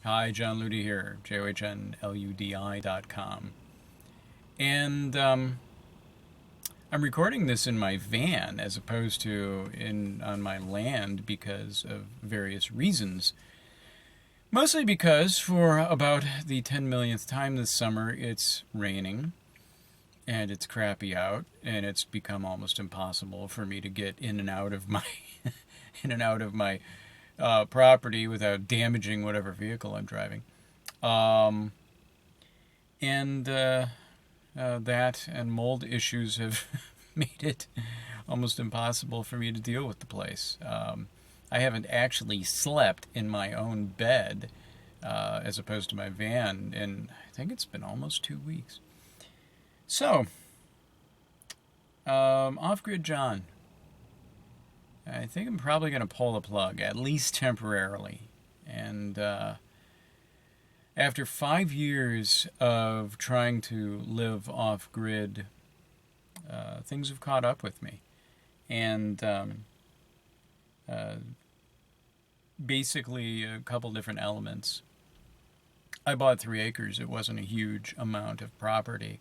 Hi, John Ludi here, JOHNLUDI.com. And I'm recording this in my van as opposed to on my land because of various reasons. Mostly because for about the 10 millionth time this summer, it's raining and it's crappy out, and it's become almost impossible for me to get in and out of my property without damaging whatever vehicle I'm driving. Um, and that and mold issues have made it almost impossible for me to deal with the place. I haven't actually slept in my own bed as opposed to my van, and I think it's been almost 2 weeks. So, off-grid John. I think I'm probably going to pull the plug, at least temporarily. And after 5 years of trying to live off-grid, things have caught up with me. And basically a couple different elements. I bought 3 acres. It wasn't a huge amount of property.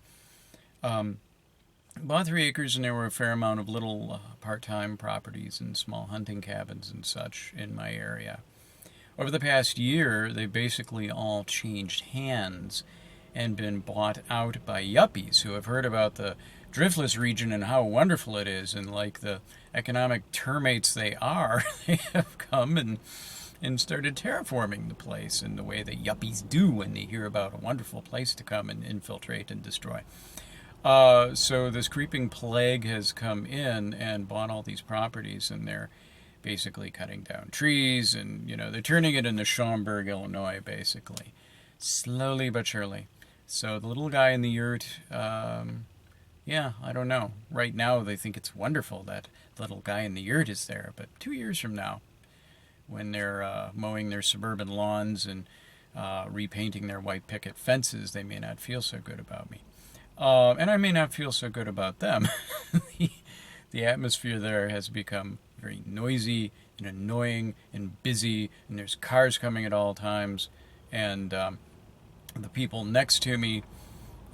Bought 3 acres, and there were a fair amount of little part-time properties and small hunting cabins and such in my area. Over the past year, they basically all changed hands and been bought out by yuppies who have heard about the Driftless region and how wonderful it is, and like the economic termites they are, they have come and started terraforming the place in the way that yuppies do when they hear about a wonderful place to come and infiltrate and destroy. So this creeping plague has come in and bought all these properties, and they're basically cutting down trees, and they're turning it into Schaumburg, Illinois, basically, slowly but surely. So the little guy in the yurt, I don't know. Right now they think it's wonderful that the little guy in the yurt is there, but 2 years from now, when they're mowing their suburban lawns and repainting their white picket fences, they may not feel so good about me. And I may not feel so good about them. The atmosphere there has become very noisy and annoying and busy, and there's cars coming at all times. And the people next to me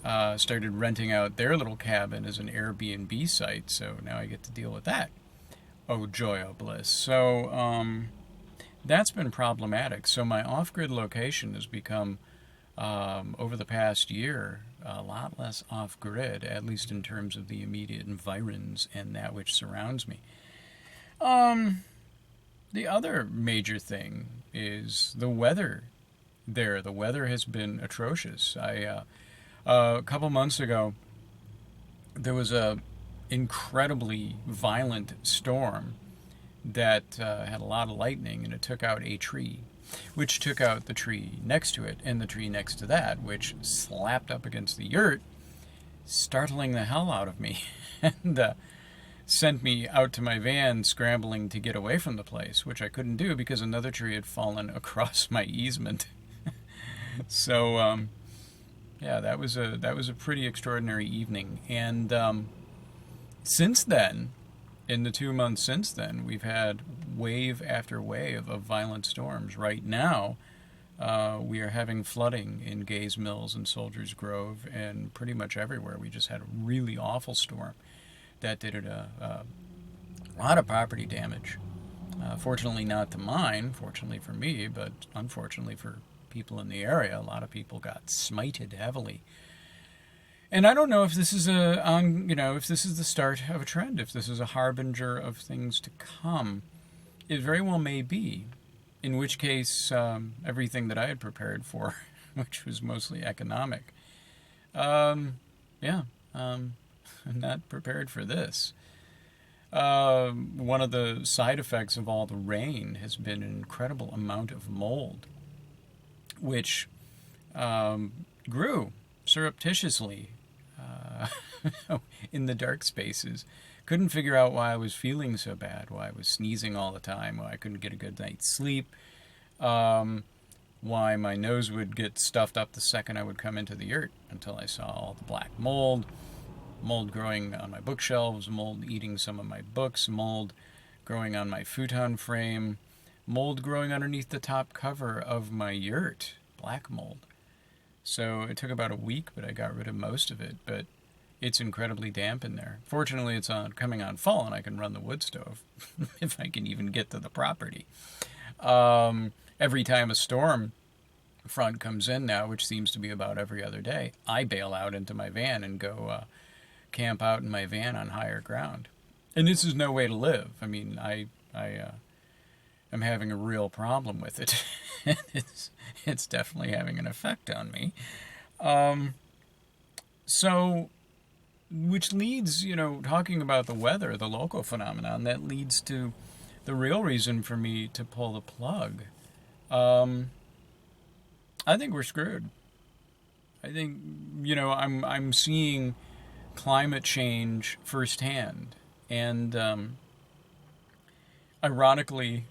started renting out their little cabin as an Airbnb site, so now I get to deal with that. Oh, joy, oh, bliss. So that's been problematic. So my off-grid location has become, over the past year, a lot less off-grid, at least in terms of the immediate environs and that which surrounds me. The other major thing is the weather there. The weather has been atrocious. A couple months ago, there was a incredibly violent storm that had a lot of lightning, and it took out a tree, which took out the tree next to it and the tree next to that, which slapped up against the yurt, startling the hell out of me, and sent me out to my van scrambling to get away from the place, which I couldn't do because another tree had fallen across my easement. So, that was a pretty extraordinary evening. And since then, in the 2 months since then, we've had wave after wave of violent storms. Right now, we are having flooding in Gays Mills and Soldiers Grove and pretty much everywhere. We just had a really awful storm that did a lot of property damage. Fortunately not to mine, fortunately for me, but unfortunately for people in the area. A lot of people got smited heavily. And I don't know if this is if this is the start of a trend, if this is a harbinger of things to come. It very well may be, in which case everything that I had prepared for, which was mostly economic, I'm not prepared for this. One of the side effects of all the rain has been an incredible amount of mold, which grew surreptitiously in the dark spaces. Couldn't figure out why I was feeling so bad, why I was sneezing all the time, why I couldn't get a good night's sleep, why my nose would get stuffed up the second I would come into the yurt, until I saw all the black mold growing on my bookshelves, mold eating some of my books, mold growing on my futon frame, mold growing underneath the top cover of my yurt. black mold. So it took about a week, but I got rid of most of it. But it's incredibly damp in there. Fortunately, it's coming on fall, and I can run the wood stove if I can even get to the property. Every time a storm front comes in now, which seems to be about every other day, I bail out into my van and go camp out in my van on higher ground. And this is no way to live. I mean, I am having a real problem with it. It's definitely having an effect on me. So, which leads, talking about the weather, the local phenomenon, that leads to the real reason for me to pull the plug. I think we're screwed. I think, I'm seeing climate change firsthand. And ironically,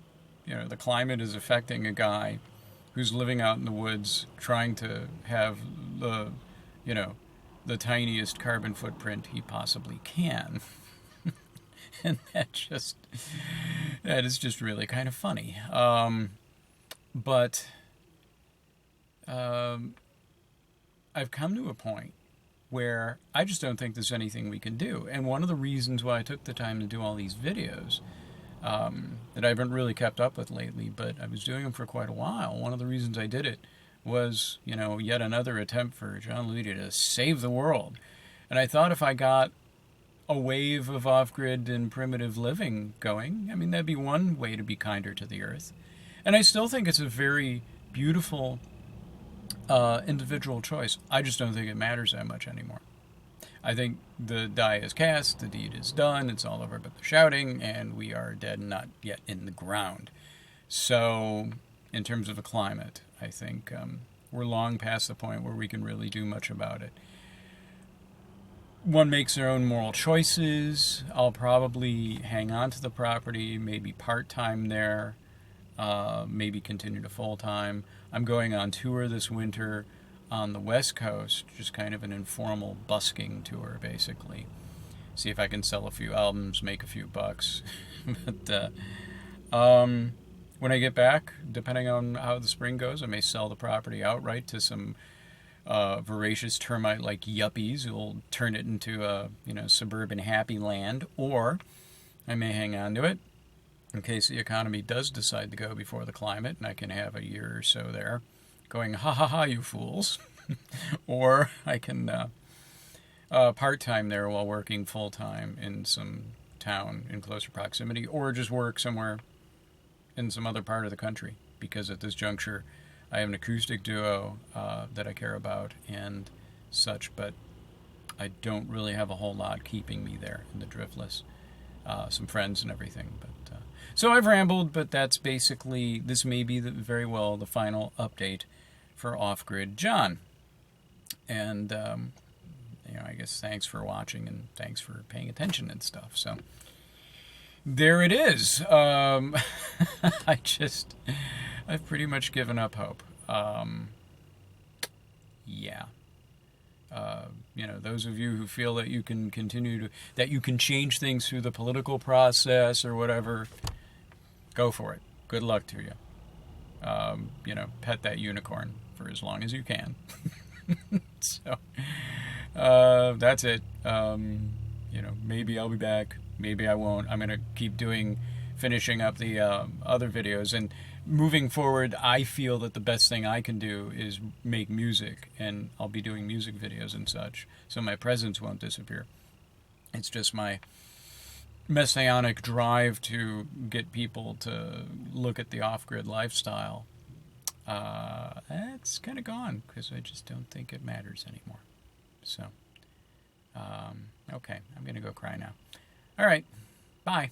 the climate is affecting a guy who's living out in the woods trying to have the tiniest carbon footprint he possibly can. And that is just really kind of funny. But I've come to a point where I just don't think there's anything we can do. And one of the reasons why I took the time to do all these videos that I haven't really kept up with lately, but I was doing them for quite a while. One of the reasons I did it was, yet another attempt for John Luigi to save the world. And I thought if I got a wave of off-grid and primitive living going, that'd be one way to be kinder to the earth. And I still think it's a very beautiful individual choice. I just don't think it matters that much anymore. I think the die is cast, the deed is done, it's all over but the shouting, and we are dead and not yet in the ground. So, in terms of the climate, I think we're long past the point where we can really do much about it. One makes their own moral choices. I'll probably hang on to the property, maybe part-time there, maybe continue to full-time. I'm going on tour this winter on the West Coast, just kind of an informal busking tour, basically. See if I can sell a few albums, make a few bucks. But when I get back, depending on how the spring goes, I may sell the property outright to some voracious termite-like yuppies who will turn it into a suburban happy land, or I may hang on to it in case the economy does decide to go before the climate, and I can have a year or so there going, ha ha ha, you fools. Or I can part-time there while working full-time in some town in closer proximity, or just work somewhere in some other part of the country, because at this juncture I have an acoustic duo that I care about and such, but I don't really have a whole lot keeping me there in the Driftless. Some friends and everything, but so I've rambled, but that's basically, this may be very well the final update for Off-Grid John. And I guess thanks for watching and thanks for paying attention and stuff. So there it is. I've pretty much given up hope. Yeah. Those of you who feel that you can that you can change things through the political process or whatever, go for it. Good luck to you. Pet that unicorn for as long as you can. So, that's it. Maybe I'll be back. Maybe I won't. I'm going to keep finishing up the other videos. And moving forward, I feel that the best thing I can do is make music. And I'll be doing music videos and such. So my presence won't disappear. It's just my messianic drive to get people to look at the off-grid lifestyle. That's kind of gone because I just don't think it matters anymore. So, okay, I'm going to go cry now. All right, bye.